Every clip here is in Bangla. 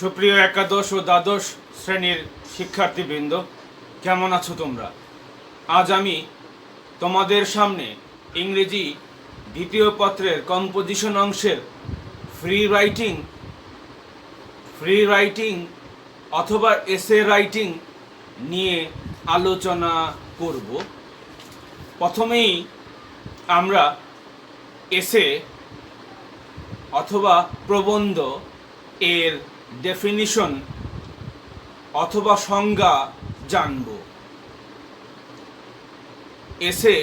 সুপ্রিয় একাদশ ও দ্বাদশ শ্রেণীর শিক্ষার্থীবৃন্দ, কেমন আছো তোমরা? আজ আমি তোমাদের সামনে ইংরেজি দ্বিতীয় পত্রের কম্পোজিশন অংশের ফ্রি রাইটিং অথবা এসে রাইটিং নিয়ে আলোচনা করব। প্রথমেই আমরা এসে অথবা প্রবন্ধ এর ডেফিনিশন অথবা সংজ্ঞা জানব। এসে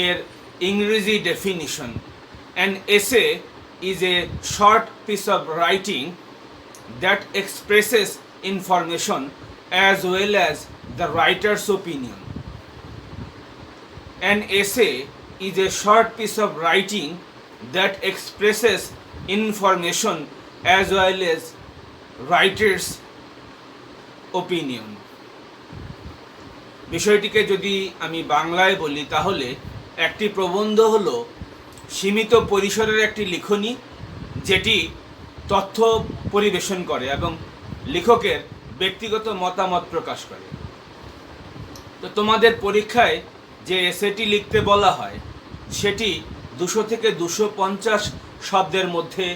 এর ইংরেজি definition: An essay is a short piece of writing that expresses information as well as the writer's opinion. An essay is a short piece of writing that expresses information as well as writer's opinion. বিষয়টিকে যদি আমি বাংলায় বলি তাহলে একটি প্রবন্ধ হলো সীমিত পরিসরের একটি লিখনী যেটি তথ্য পরিবেশন করে এবং লেখকের ব্যক্তিগত মতামত প্রকাশ করে। তো তোমাদের পরীক্ষায় যে এসেটি লিখতে বলা হয় সেটি 200 থেকে 250 শব্দের মধ্যে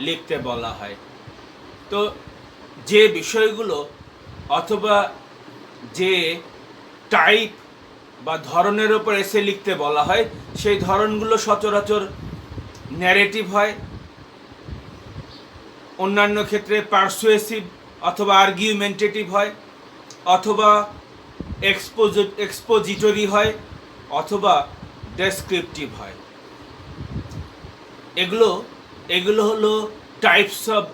লিখতে বলা হয়। তো যে বিষয়গুলো অথবা যে টাইপ বা ধরনের ওপর এসে লিখতে বলা হয় সেই ধরনগুলো সচরাচর ন্যারেটিভ হয়, অন্যান্য ক্ষেত্রে পারসুয়েসিভ অথবা আর্গুমেন্টেটিভ হয়, অথবা এক্সপোজিটরি হয়, অথবা ডেসক্রিপটিভ হয়। এগুলো হলো টাইপস অফ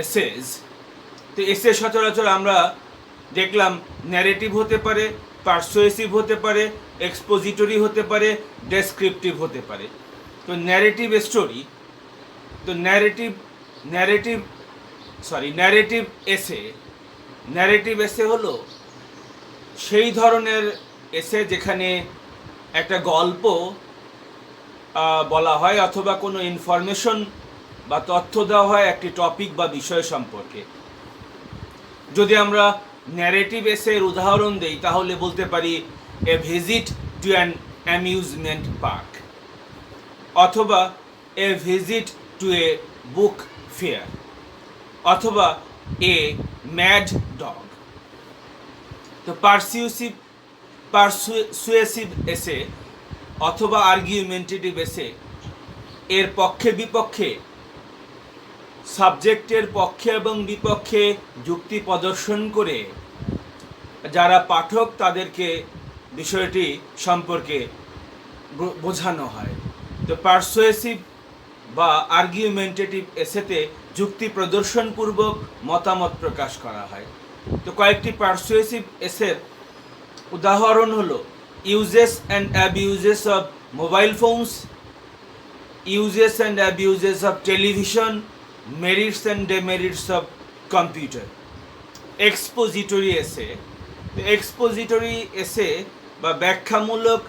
এসেজ। তো এসে সচরাচর আমরা দেখলাম ন্যারেটিভ হতে পারে, পারসুয়েসিভ হতে পারে, এক্সপোজিটরি হতে পারে, ডেসক্রিপটিভ হতে পারে। তো ন্যারেটিভ এসে হলো সেই ধরনের এসে যেখানে একটা গল্প বলা হয় অথবা কোনো ইনফরমেশন বা তথ্য দেওয়া হয় একটি টপিক বা বিষয় সম্পর্কে। যদি আমরা ন্যারেটিভ এসের উদাহরণ দেই তাহলে বলতে পারি a visit to an amusement park, অথবা a visit to a book fair, অথবা এ ম্যাড ডগ। তো পারসুয়েসিভ এসে অথবা আর্গুমেন্টেটিভ এসে এর পক্ষে বিপক্ষে, সাবজেক্টের পক্ষে এবং বিপক্ষে যুক্তি প্রদর্শন করে যারা পাঠক তাদেরকে বিষয়টি সম্পর্কে বোঝানো হয়। তো পারসুয়েসিভ বা আর্গুমেন্টেটিভ এসেতে যুক্তি প্রদর্শনপূর্বক মতামত প্রকাশ করা হয়। তো কয়েকটি পারসুয়েসিভ এসের উদাহরণ হলো uses and abuses of mobile phones, uses and abuses of television, merits and demerits of computer. এক্সপোজিটরি এসে বা ব্যাখ্যামূলক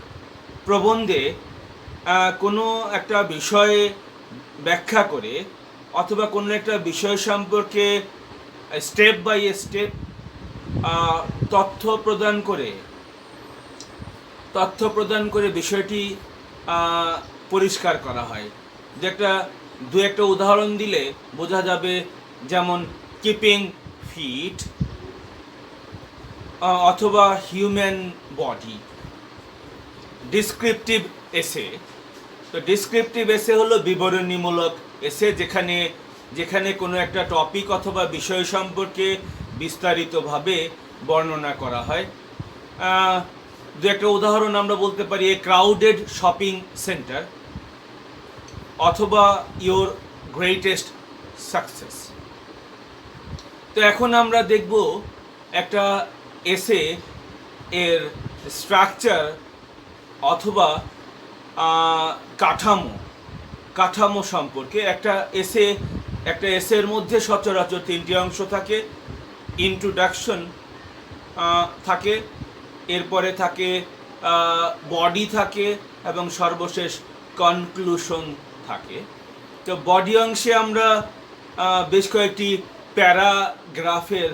প্রবন্ধে কোনো একটা বিষয়ে ব্যাখ্যা করে অথবা কোনো একটা বিষয় সম্পর্কে স্টেপ বাই স্টেপ তথ্য প্রদান করে বিষয়টি পরিষ্কার করা হয়। যে দু একটা উদাহরণ দিলে বোঝা যাবে, যেমন কিপিং ফিট অথবা হিউম্যান বডি। ডিসক্রিপটিভ এসে, তো ডিসক্রিপটিভ এসে হলো বিবরণীমূলক এসে যেখানে কোনো একটা টপিক অথবা বিষয় সম্পর্কে বিস্তারিতভাবে বর্ণনা করা হয়। দু একটা উদাহরণ আমরা বলতে পারি এ ক্রাউডেড শপিং সেন্টার, অথবা ইওর গ্রেটেস্ট সাকসেস। তো এখন আমরা দেখব একটা এসে এর স্ট্রাকচার অথবা কাঠামো সম্পর্কে। একটা এসের মধ্যে সচরাচর 3টি অংশ থাকে। ইন্ট্রোডাকশন থাকে, এরপরে থাকে বডি থাকে, এবং সর্বশেষ কনক্লুশন থাকে। তো বডি অংশে আমরা বেশ কয়েকটি প্যারাগ্রাফের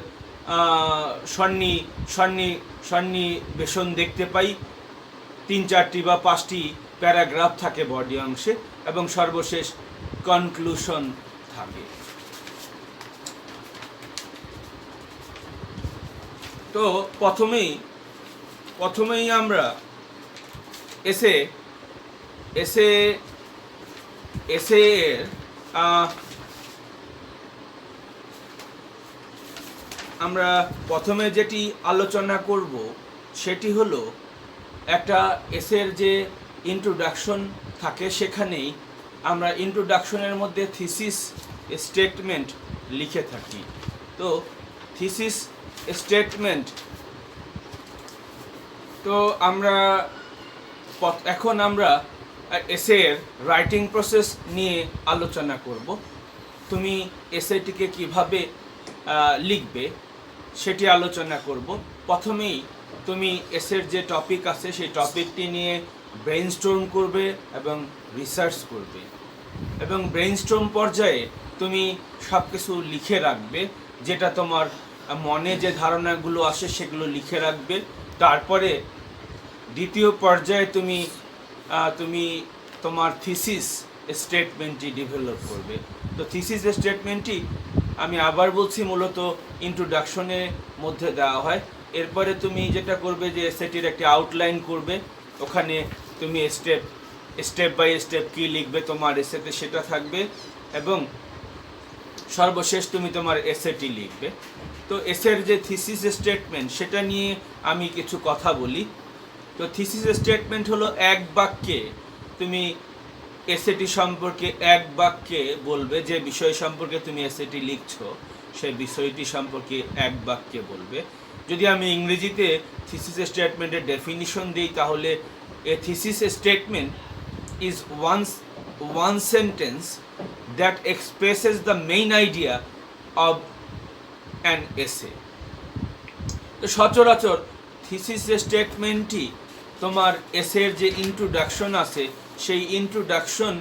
সন্নি সন্নি সন্নিবেশন দেখতে পাই। 3-4টি বা 5টি প্যারাগ্রাফ থাকে বডি অংশে এবং সর্বশেষ কনক্লুশন থাকে। তো প্রথমেই আমরা এসে এর আমরা প্রথমে যেটি আলোচনা করব সেটি হলো একটা এসের যে ইন্ট্রোডাকশন থাকে, সেখানেই আমরা ইন্ট্রোডাকশনের মধ্যে থিসিস স্টেটমেন্ট লিখে থাকি। তো থিসিস স্টেটমেন্ট, তো এখন আমরা এসের রাইটিং প্রসেস নিয়ে আলোচনা করব। তুমি এসেটিকে কিভাবে লিখবে সেটি আলোচনা করব। প্রথমেই তুমি এসের যে টপিক আছে সেই টপিকটি নিয়ে ব্রেইনস্টর্ম করবে এবং রিসার্চ করবে, এবং ব্রেইনস্টর্ম পর্যায়ে তুমি সব কিছু লিখে রাখবে, যেটা তোমার মনে যে ধারণাগুলো আসে সেগুলো লিখে রাখবে। তারপরে দ্বিতীয় পর্যায়ে তুমি তোমার থিসিস স্টেটমেন্টটি ডেভেলপ করবে। তো থিসিস স্টেটমেন্টটি আমি আবার বলছি মূলত ইন্ট্রোডাকশনের মধ্যে দেওয়া হয়। এরপরে তুমি যেটা করবে যে এসেটির একটি আউটলাইন করবে, ওখানে তুমি স্টেপ বাই স্টেপ কী লিখবে তোমার এসেতে সেটা থাকবে, এবং সর্বশেষ তুমি তোমার এসেটি লিখবে। তো এসের যে থিসিস স্টেটমেন্ট সেটা নিয়ে আমি কিছু কথা বলি। তো থিসিস স্টেটমেন্ট হলো এক বাক্যে তুমি এসেটি সম্পর্কে এক বাক্যে বলবে, যে বিষয় সম্পর্কে তুমি এসেটি লিখছো সেই বিষয়টি সম্পর্কে এক বাক্যে বলবে। যদি আমি ইংরেজিতে থিসিস স্টেটমেন্টের ডেফিনিশন দিই, তাহলে a thesis statement is one sentence that expresses the main idea of an essay. তো সচরাচর থিসিস স্টেটমেন্টটি তোমার এসের যে ইন্ট্রোডাকশন আছে সেই ইন্ট্রোডাকশন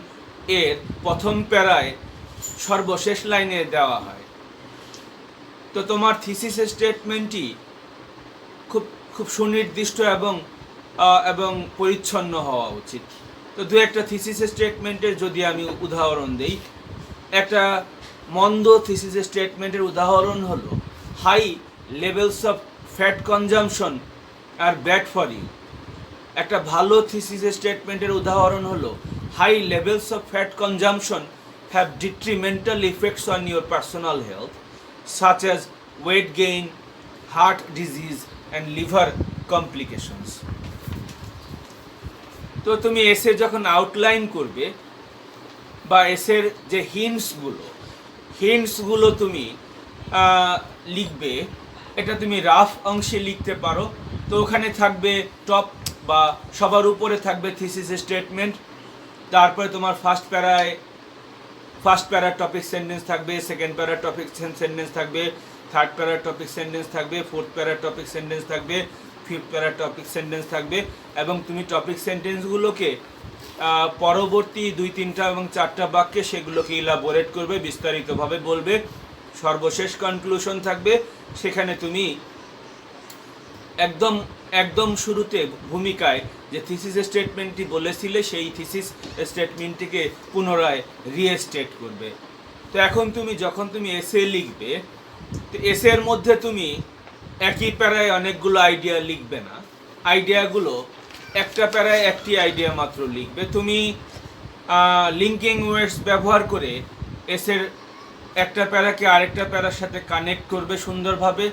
এর প্রথম প্যারায় সর্বশেষ লাইনে দেওয়া হয়। তো তোমার থিসিস স্টেটমেন্টটি খুব সুনির্দিষ্ট এবং পরিচ্ছন্ন হওয়া উচিত। তো দু একটা থিসিস স্টেটমেন্টের যদি আমি উদাহরণ দেই, একটা মন্দ থিসিস স্টেটমেন্টের উদাহরণ হলো high levels of fat consumption are bad for you. একটা ভালো থিসিস স্টেটমেন্টের উদাহরণ হলো high levels of fat consumption have detrimental effects on your personal health such as weight gain, heart disease and liver complications. তো তুমি এসে যখন আউটলাইন করবে বা এসের যে হিন্টসগুলো তুমি লিখবে, এটা তুমি রাফ অংশে লিখতে পারো। তো ওখানে থাকবে টপ বা সবার উপরে থাকবে থিসিস স্টেটমেন্ট, তারপরে তোমার ফার্স্ট প্যারা টপিক সেন্টেন্স থাকবে, সেকেন্ড প্যারা টপিক সেন্টেন্স থাকবে, থার্ড প্যারা টপিক সেন্টেন্স থাকবে, ফোর্থ প্যারা টপিক সেন্টেন্স থাকবে, ফিফথ প্যারা টপিক সেন্টেন্স থাকবে, এবং তুমি টপিক সেন্টেন্সগুলোকে পরবর্তী 2-3টা এবং 4টা বাক্যে সেগুলোকে ইলাবোরেট করবে, বিস্তারিতভাবে বলবে। সর্বশেষ কনক্লুশন থাকবে, সেখানে তুমি একদম শুরুতে ভূমিকায় যে থিসিস স্টেটমেন্টটি বলেছিলে সেই থিসিস স্টেটমেন্টটিকে পুনরায় রিস্টেট করবে। তো এখন যখন তুমি এসে লিখবে, তো এসের মধ্যে তুমি একই প্যারায় অনেকগুলো আইডিয়া লিখবে না, আইডিয়াগুলো একটা প্যারায় একটি আইডিয়া মাত্র লিখবে। তুমি লিঙ্কিং ওয়ার্ডস ব্যবহার করে এসের একটা প্যারাকে আরেকটা প্যারার সাথে কানেক্ট করবে সুন্দরভাবে,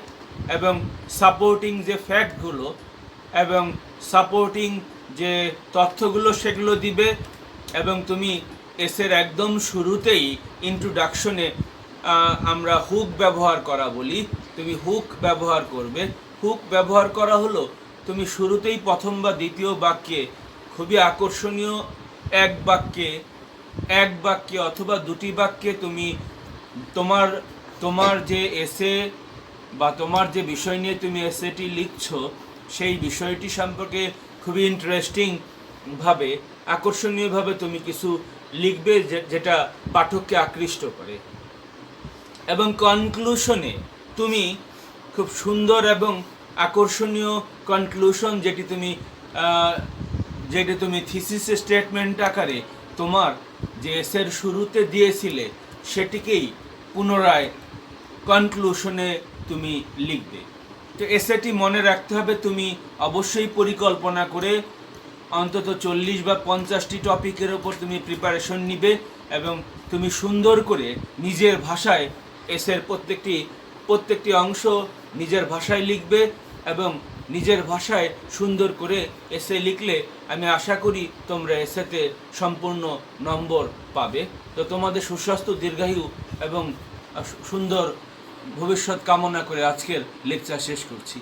এবং সাপোর্টিং যে ফ্যাক্টগুলো এবং সাপোর্টিং যে তথ্যগুলো সেগুলো দিবে। এবং তুমি এসের একদম শুরুতেই ইন্ট্রোডাকশনে আমরা হুক ব্যবহার করা বলি, তুমি হুক ব্যবহার করবে। হুক ব্যবহার করা হলো তুমি শুরুতেই প্রথম বা দ্বিতীয় বাক্যে খুবই আকর্ষণীয় এক বাক্যে অথবা 2টি বাক্যে তুমি তোমার যে এসে বা তোমার যে বিষয় নিয়ে তুমি এসেটি লিখছো সেই বিষয়টি সম্পর্কে খুবই ইন্টারেস্টিংভাবে, আকর্ষণীয়ভাবে তুমি কিছু লিখবে যেটা পাঠককে আকৃষ্ট করে। এবং কনক্লুশনে তুমি খুব সুন্দর এবং আকর্ষণীয় কনক্লুশন যেটি তুমি থিসিস স্টেটমেন্ট আকারে তোমার যে এসের শুরুতে দিয়েছিলে সেটিকেই পুনরায় কনক্লুশনে তুমি লিখবে। তো এসেটি মনে রাখতে হবে তুমি অবশ্যই পরিকল্পনা করে অন্তত 40 বা 50টি টপিকের ওপর তুমি প্রিপারেশন নিবে এবং তুমি সুন্দর করে নিজের ভাষায় এসের প্রত্যেকটি অংশ নিজের ভাষায় লিখবে এবং নিজের ভাষায় সুন্দর করে এসে লিখলে আমি আশা করি তোমরা এসেতে সম্পূর্ণ নম্বর পাবে। তো তোমাদের সুস্বাস্থ্য, দীর্ঘায়ু এবং সুন্দর ভবিষ্যৎ কামনা করে আজকের লেকচার শেষ করছি।